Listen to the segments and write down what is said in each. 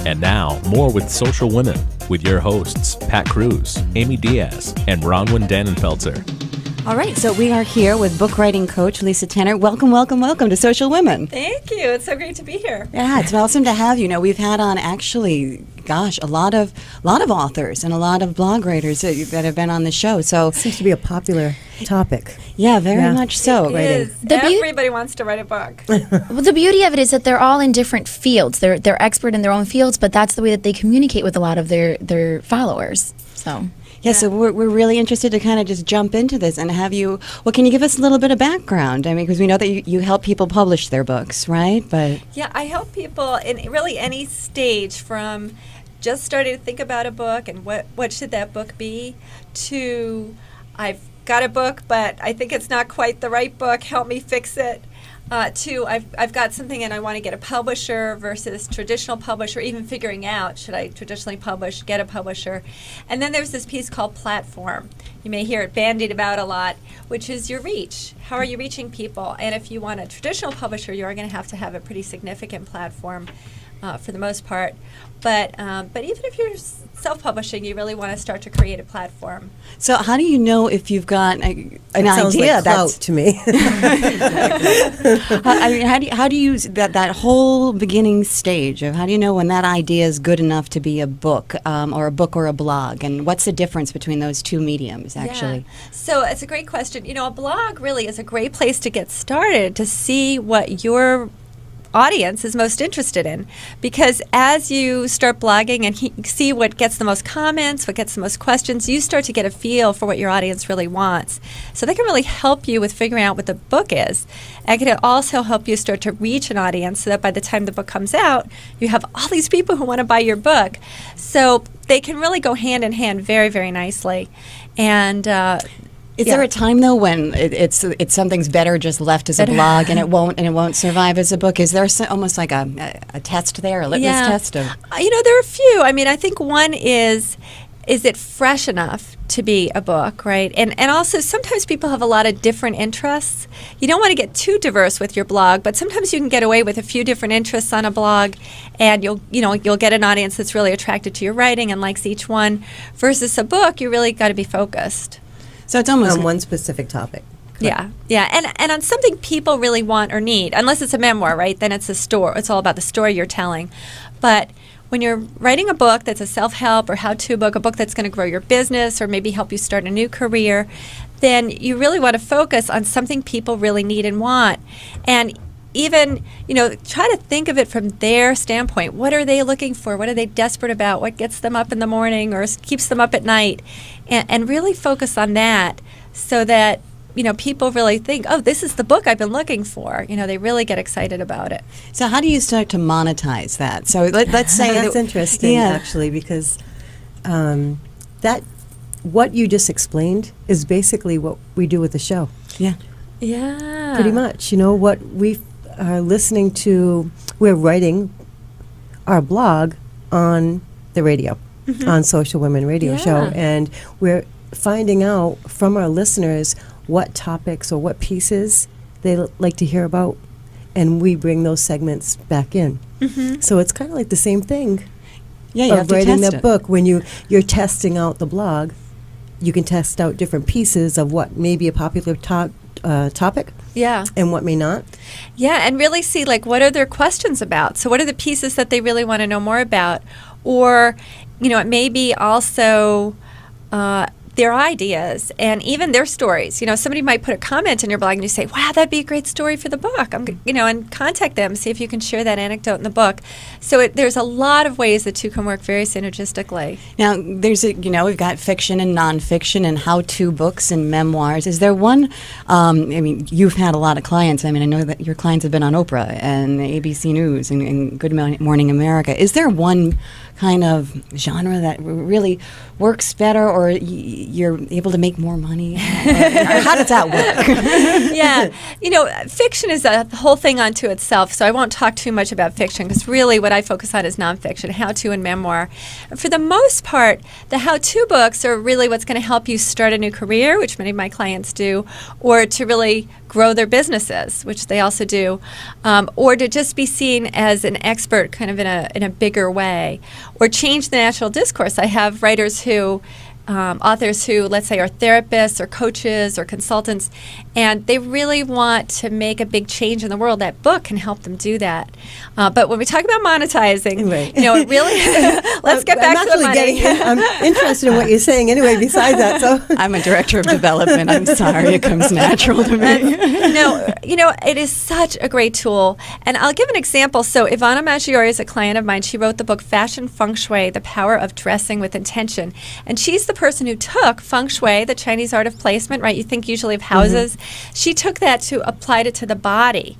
And now, more with Social Women, with your hosts, Pat Cruz, Amy Diaz, and Bronwyn Dannenfelser. All right, so we are here with book writing coach Lisa Tanner. Welcome, welcome, welcome to Social Women. Thank you. It's so great to be here. Yeah, it's awesome to have you. Now, we've had on actually, a lot of authors and a lot of blog writers that have been on the show. So seems to be a popular topic. Yeah, very much so. It is. Everybody wants to write a book. Well, the beauty of it is that they're all in different fields. They're expert in their own fields, but that's the way that they communicate with a lot of their followers. So. Yeah, so we're really interested to kind of just jump into this and have you, well, can you give us a little bit of background? I mean, because we know that you help people publish their books, right? But yeah, I help people in really any stage, from just starting to think about a book and what should that book be, to I've got a book, but I think it's not quite the right book, help me fix it, to I've got something and I want to get a publisher versus traditional publisher, even figuring out, should I traditionally publish, get a publisher. And then there's this piece called platform. You may hear it bandied about a lot, which is your reach. How are you reaching people? And if you want a traditional publisher, you're going to have a pretty significant platform for the most part. But even if you're self-publishing, you really want to start to create a platform. So how do you know if you've got an sounds idea? Like clout to me. I mean, how do you that whole beginning stage of how do you know when that idea is good enough to be a book or a blog, and what's the difference between those two mediums actually? Yeah. So it's a great question. You know, a blog really is a great place to get started, to see what your audience is most interested in, because as you start blogging and see what gets the most comments, what gets the most questions, you start to get a feel for what your audience really wants. So they can really help you with figuring out what the book is. And it can also help you start to reach an audience so that by the time the book comes out, you have all these people who want to buy your book. So they can really go hand in hand very, very nicely. And is there a time though when it's something's better just left as a blog and it won't survive as a book? Is there almost like a test there, a litmus test of? You know, there are a few. I mean, I think one is it fresh enough to be a book, right? And also sometimes people have a lot of different interests. You don't want to get too diverse with your blog, but sometimes you can get away with a few different interests on a blog, and you'll get an audience that's really attracted to your writing and likes each one. Versus a book, you really got to be focused. So it's almost on one specific topic. Yeah, and on something people really want or need. Unless it's a memoir, right? Then it's it's all about the story you're telling. But when you're writing a book that's a self-help or how-to book, a book that's going to grow your business or maybe help you start a new career, then you really want to focus on something people really need and want. And even, try to think of it from their standpoint. What are they looking for? What are they desperate about? What gets them up in the morning or keeps them up at night? And really focus on that so that, people really think, oh, this is the book I've been looking for. They really get excited about it. So how do you start to monetize that? So let's say that's interesting, actually, because that what you just explained is basically what we do with the show. Yeah. Yeah. Pretty much. What we are listening to, we're writing our blog on the radio, on Social Women Radio Show, and we're finding out from our listeners what topics or what pieces they like to hear about, and we bring those segments back in. So it's kind of like the same thing you have of to writing test the it. book. When you're testing out the blog, you can test out different pieces of what may be a popular topic. Yeah. And what may not. Yeah, and really see, what are their questions about? So what are the pieces that they really want to know more about? Or, it may be also their ideas and even their stories. Somebody might put a comment in your blog and you say, wow, that'd be a great story for the book. And contact them, see if you can share that anecdote in the book. So there's a lot of ways the two can work very synergistically. Now, we've got fiction and nonfiction and how-to books and memoirs. Is there one, you've had a lot of clients. I know that your clients have been on Oprah and ABC News and Good Morning America. Is there one kind of genre that really works better, or you're able to make more money? How does that work? Yeah. Fiction is a whole thing unto itself, so I won't talk too much about fiction because really what I focus on is nonfiction, how-to and memoir. For the most part, the how-to books are really what's going to help you start a new career, which many of my clients do, or to really grow their businesses, which they also do, or to just be seen as an expert kind of in a bigger way, or change the national discourse. I have writers who authors who, let's say, are therapists or coaches or consultants, and they really want to make a big change in the world. That book can help them do that. But when we talk about monetizing, right. It really, let's get back to the money. I'm interested in what you're saying anyway, besides that. So I'm a director of development. I'm sorry, it comes natural to me. No, it is such a great tool. And I'll give an example. So Ivana Maggiore is a client of mine. She wrote the book Fashion Feng Shui, The Power of Dressing with Intention. And she's the person who took Feng Shui, the Chinese art of placement, right? You think usually of houses. Mm-hmm. She took that to applied it to the body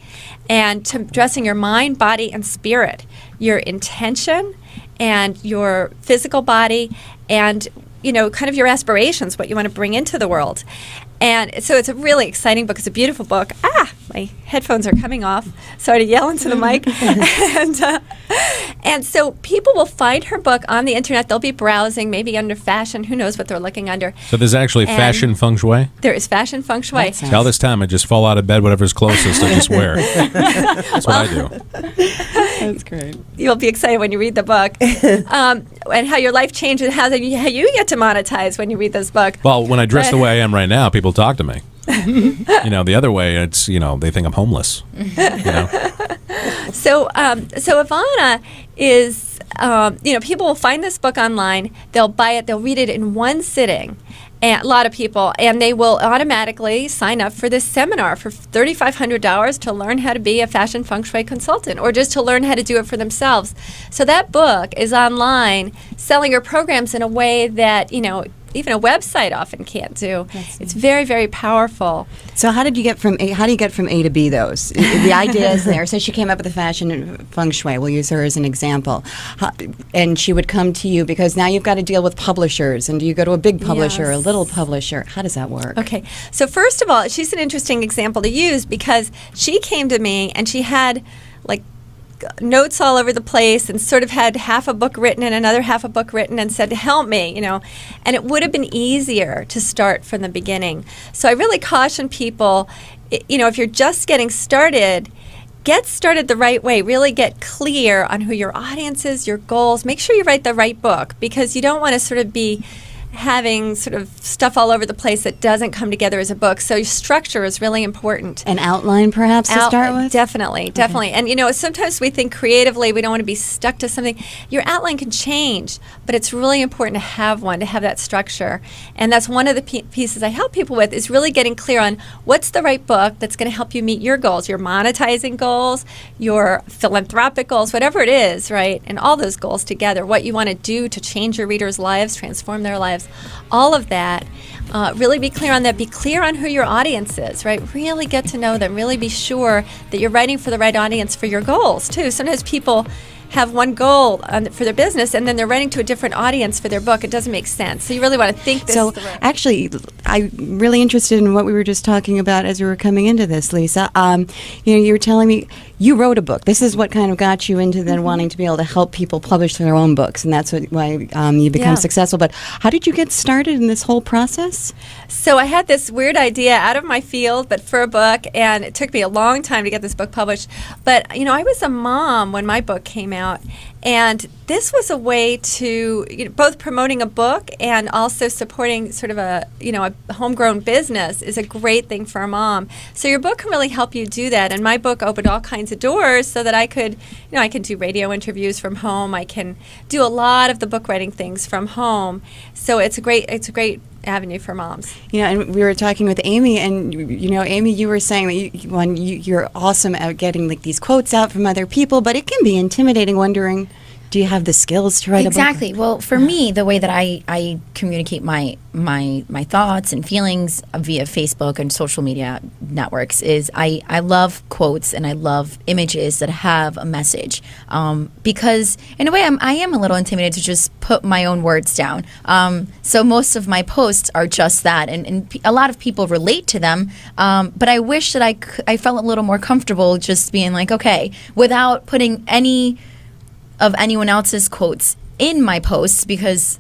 and to dressing your mind, body, and spirit, your intention and your physical body and, kind of your aspirations, what you want to bring into the world. And so it's a really exciting book. It's a beautiful book. My headphones are coming off. Sorry to yell into the mic. And so people will find her book on the internet. They'll be browsing, maybe under fashion. Who knows what they're looking under. So there's actually fashion feng shui? There is fashion feng shui. All this time, I just fall out of bed, whatever's closest, I just wear. That's what I do. That's great. You'll be excited when you read the book. And how your life changes, how you get to monetize when you read this book. Well, when I dress the way I am right now, people talk to me. The other way, it's, they think I'm homeless. So Ivana is, people will find this book online, they'll buy it, they'll read it in one sitting, and a lot of people, and they will automatically sign up for this seminar for $3,500 to learn how to be a fashion feng shui consultant, or just to learn how to do it for themselves. So that book is online, selling your programs in a way that, even a website often can't do. It's very, very powerful. So how do you get from A to B, though? The idea is there. So she came up with the fashion feng shui. We'll use her as an example. And she would come to you because now you've got to deal with publishers. And do you go to a big publisher or a little publisher? How does that work? Okay. So first of all, she's an interesting example to use because she came to me and she had notes all over the place and sort of had half a book written and another half a book written and said, help me, and it would have been easier to start from the beginning. So I really caution people, if you're just getting started, get started the right way. Really get clear on who your audience is, your goals. Make sure you write the right book because you don't want to sort of be having sort of stuff all over the place that doesn't come together as a book. So your structure is really important. An outline, perhaps, to start with? Definitely. And, sometimes we think creatively, we don't want to be stuck to something. Your outline can change, but it's really important to have one, to have that structure. And that's one of the pieces I help people with is really getting clear on what's the right book that's going to help you meet your goals, your monetizing goals, your philanthropic goals, whatever it is, right? And all those goals together, what you want to do to change your readers' lives, transform their lives. All of that, really be clear on that. Be clear on who your audience is, right? Really get to know them. Really be sure that you're writing for the right audience for your goals, too. Sometimes people have one goal for their business and then they're writing to a different audience for their book. It doesn't make sense. So you really want to think this through. Actually, I'm really interested in what we were just talking about as we were coming into this, Lisa. You were telling me you wrote a book. This is what kind of got you into then wanting to be able to help people publish their own books, and that's why you become successful. But how did you get started in this whole process? So I had this weird idea out of my field, but for a book, and it took me a long time to get this book published. But, I was a mom when my book came out, and this was a way to both promoting a book and also supporting sort of a homegrown business is a great thing for a mom. So your book can really help you do that. And my book opened all kinds of doors so that I could, I can do radio interviews from home. I can do a lot of the book writing things from home. So it's a great avenue for moms. And we were talking with Amy, and Amy, you were saying that you're awesome at getting these quotes out from other people, but it can be intimidating, wondering Do you have the skills to write Exactly. Well, for me, the way that I communicate my thoughts and feelings via Facebook and social media networks is I love quotes and I love images that have a message, because in a way I am a little intimidated to just put my own words down. So most of my posts are just that, and a lot of people relate to them, but I wish that I felt a little more comfortable just being like, okay, without putting any of anyone else's quotes in my posts, because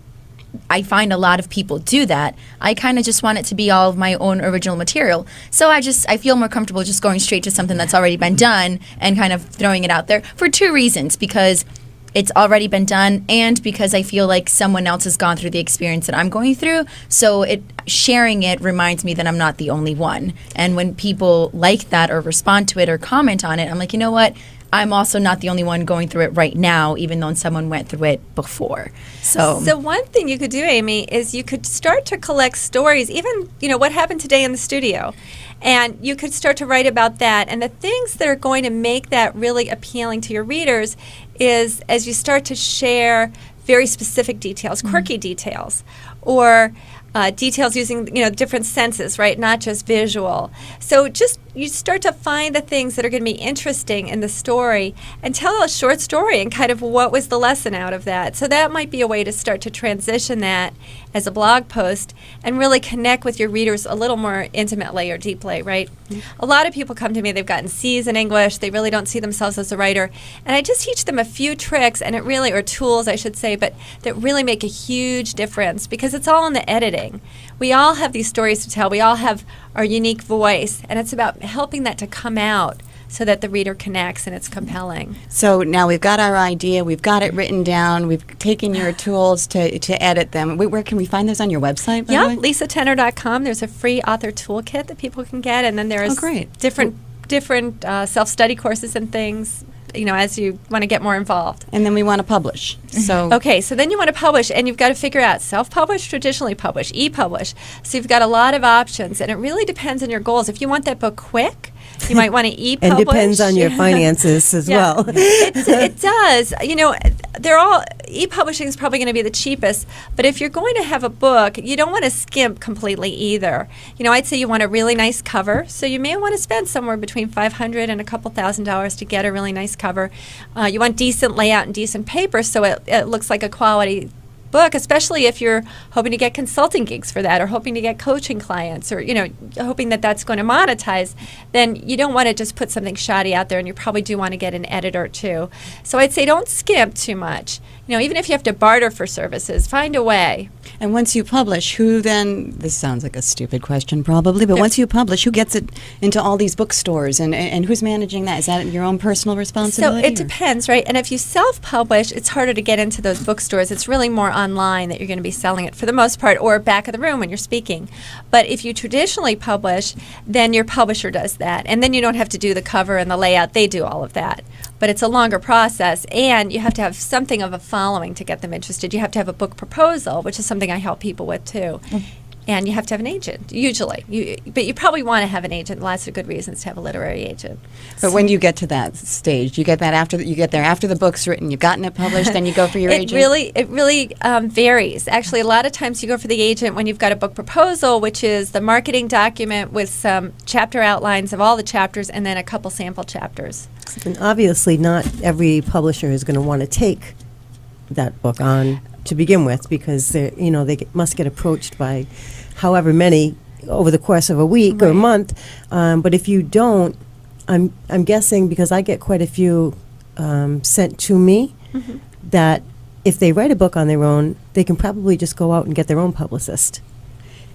I find a lot of people do that. I kind of just want it to be all of my own original material. So I feel more comfortable just going straight to something that's already been done and kind of throwing it out there for two reasons: because it's already been done, and because I feel like someone else has gone through the experience that I'm going through. So sharing it reminds me that I'm not the only one. And when people like that or respond to it or comment on it, I'm like, you know what? I'm also not the only one going through it right now, even though someone went through it before. So one thing you could do, Amy, is you could start to collect stories, even, what happened today in the studio. And you could start to write about that. And the things that are going to make that really appealing to your readers is as you start to share very specific details, quirky details, or details using different senses, right? Not just visual. So just you start to find the things that are going to be interesting in the story and tell a short story and kind of what was the lesson out of that. So that might be a way to start to transition that as a blog post and really connect with your readers a little more intimately or deeply, right? A lot of people come to me, they've gotten C's in English, they really don't see themselves as a writer, and I just teach them a few tricks or tools, I should say, but that really make a huge difference because it's all in the editing. We all have these stories to tell. We all have our unique voice, and it's about helping that to come out so that the reader connects and it's compelling. So now we've got our idea, we've got it written down, we've taken your tools to edit them. Where can we find those on your website? Yeah, lisatenner.com. There's a free author toolkit that people can get, and then there's different self-study courses and things, as you want to get more involved. And then we want to publish. So okay, so then you want to publish, and you've got to figure out self-publish, traditionally publish, e-publish. So you've got a lot of options, and it really depends on your goals. If you want that book quick, you might want to e-publish. And depends on your finances as well. It does. They're all, e-publishing is probably going to be the cheapest, but if you're going to have a book, you don't want to skimp completely either. I'd say you want a really nice cover, so you may want to spend somewhere between $500 and a couple $1,000s to get a really nice cover. You want decent layout and decent paper so it looks like a quality book, especially if you're hoping to get consulting gigs for that or hoping to get coaching clients or, hoping that that's going to monetize, then you don't want to just put something shoddy out there, and you probably do want to get an editor too. So I'd say don't skimp too much. Even if you have to barter for services, find a way. And once you publish, who then, this sounds like a stupid question probably, but once you publish, who gets it into all these bookstores and who's managing that? Is that your own personal responsibility? So it depends, right? And if you self-publish, it's harder to get into those bookstores. It's really more online that you're going to be selling it for the most part, or back of the room when you're speaking. But if you traditionally publish, then your publisher does that. And then you don't have to do the cover and the layout. They do all of that. But it's a longer process, and you have to have something of a following to get them interested. You have to have a book proposal, which is something I help people with too. And you have to have an agent, usually. But you probably want to have an agent. Lots of good reasons to have a literary agent. But when you get to that stage, you get that after you get there after the book's written, you've gotten it published, then you go for your agent? It really varies. Actually, a lot of times you go for the agent when you've got a book proposal, which is the marketing document with some chapter outlines of all the chapters and then a couple sample chapters. And obviously not every publisher is going to want to take that book on to begin with, because they must get approached by however many over the course of a week or a month. But if you don't, I'm guessing, because I get quite a few sent to me, that if they write a book on their own, they can probably just go out and get their own publicist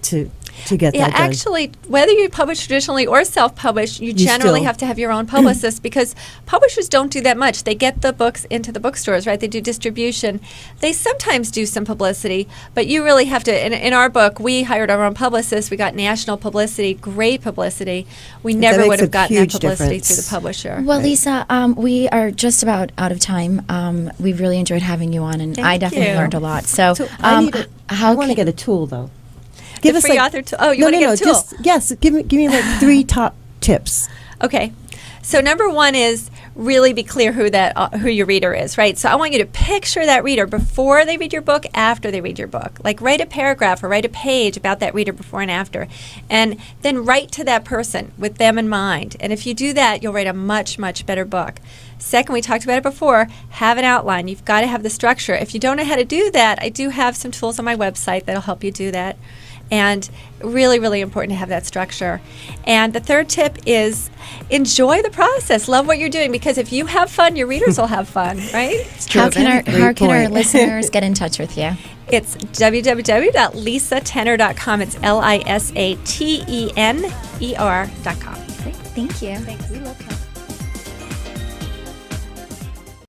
to get that done. Actually, whether you publish traditionally or self-publish, you generally still have to have your own publicist because publishers don't do that much. They get the books into the bookstores, right? They do distribution. They sometimes do some publicity, but you really have to. In our book, we hired our own publicist. We got national publicity, great publicity. We never would have gotten that publicity through the publisher. Well, Lisa, we are just about out of time. We've really enjoyed having you on, and I definitely learned a lot. So I want to get a tool, though. Give us free author tool. Oh, you want to get a tool? Yes, give me like 3 top tips. Okay. So number one is really be clear who your reader is, right? So I want you to picture that reader before they read your book, after they read your book. Like write a paragraph or write a page about that reader before and after. And then write to that person with them in mind. And if you do that, you'll write a much, much better book. Second, we talked about it before, have an outline. You've got to have the structure. If you don't know how to do that, I do have some tools on my website that'll help you do that. And really, really important to have that structure. And the third tip is enjoy the process. Love what you're doing, because if you have fun, your readers will have fun, right? How can our listeners get in touch with you? It's www.lisatenner.com. It's LISATENER.com. Great. Thank you. Thanks. We love